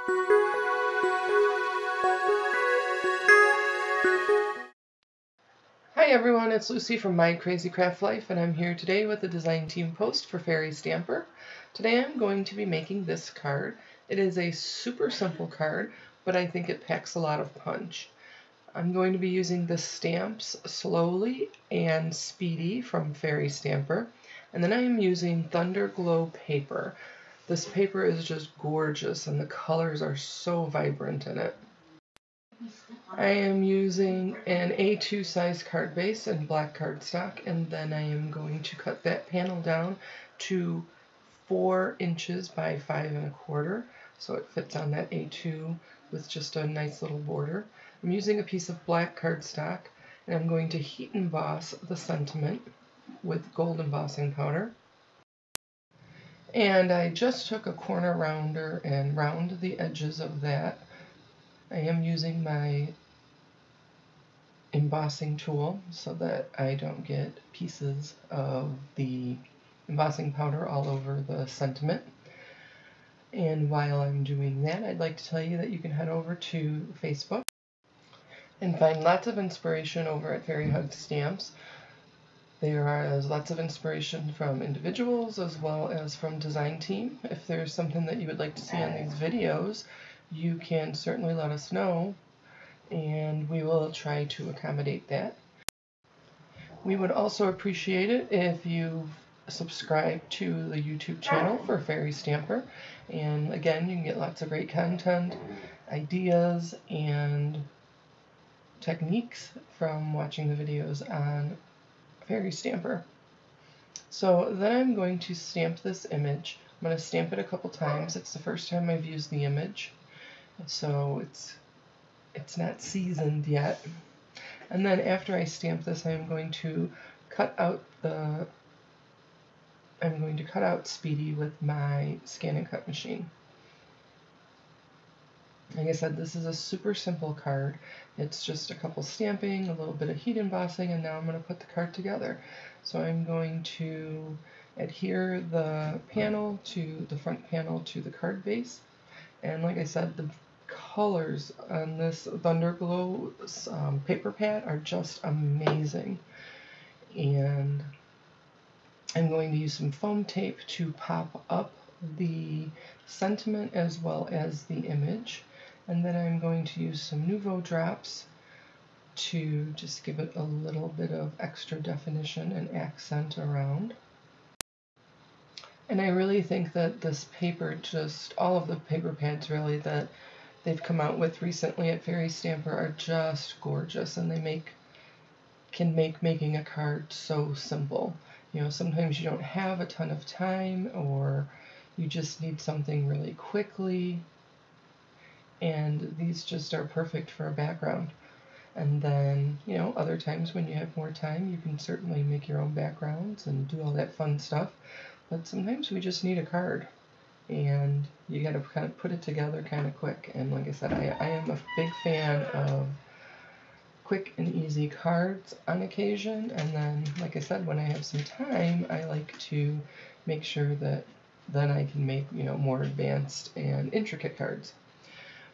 Hi everyone, it's Lucy from My Crazy Craft Life, and I'm here today with a design team post for Fairy Stamper. Today I'm going to be making this card. It is a super simple card, but I think it packs a lot of punch. I'm going to be using the stamps Slowly and Speedy from Fairy Stamper, and then I am using Thunderglow paper. This paper is just gorgeous and the colors are so vibrant in it. I am using an A2 size card base and black cardstock, and then I am going to cut that panel down to 4 inches by 5 1/4, so it fits on that A2 with just a nice little border. I'm using a piece of black cardstock, and I'm going to heat emboss the sentiment with gold embossing powder. And I just took a corner rounder and round the edges of that. I am using my embossing tool so that I don't get pieces of the embossing powder all over the sentiment. And while I'm doing that, I'd like to tell you that you can head over to Facebook and find lots of inspiration over at Fairy Hug Stamps. There's lots of inspiration from individuals as well as from design team. If there's something that you would like to see on these videos, you can certainly let us know, and we will try to accommodate that. We would also appreciate it if you subscribe to the YouTube channel for Fairy Stamper. And again, you can get lots of great content, ideas, and techniques from watching the videos on Fairy Stamper. So then I'm going to stamp this image. I'm going to stamp it a couple times. It's the first time I've used the image, so it's not seasoned yet. And then after I stamp this, I'm going to cut out Speedy with my scan and cut machine. Like I said, this is a super simple card. It's just a couple stamping, a little bit of heat embossing, and now I'm going to put the card together. So I'm going to adhere the front panel to the card base. And like I said, the colors on this Thunderglow paper pad are just amazing. And I'm going to use some foam tape to pop up the sentiment as well as the image. And then I'm going to use some Nuvo Drops to just give it a little bit of extra definition and accent around. And I really think that this paper, all of the paper pads really that they've come out with recently at Fairy Stamper are just gorgeous, and they can make making a card so simple. You know, sometimes you don't have a ton of time, or you just need something really quickly, and these just are perfect for a background. And then, you know, other times when you have more time, you can certainly make your own backgrounds and do all that fun stuff. But sometimes we just need a card, and you got to kind of put it together kind of quick. And like I said, I am a big fan of quick and easy cards on occasion. And then, like I said, when I have some time, I like to make sure that then I can make, you know, more advanced and intricate cards.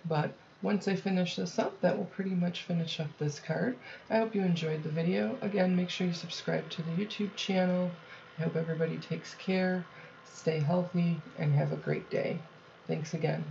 But once I finish this up, that will pretty much finish up this card. I hope you enjoyed the video. Again, make sure you subscribe to the YouTube channel. I hope everybody takes care, stay healthy, and have a great day. Thanks again.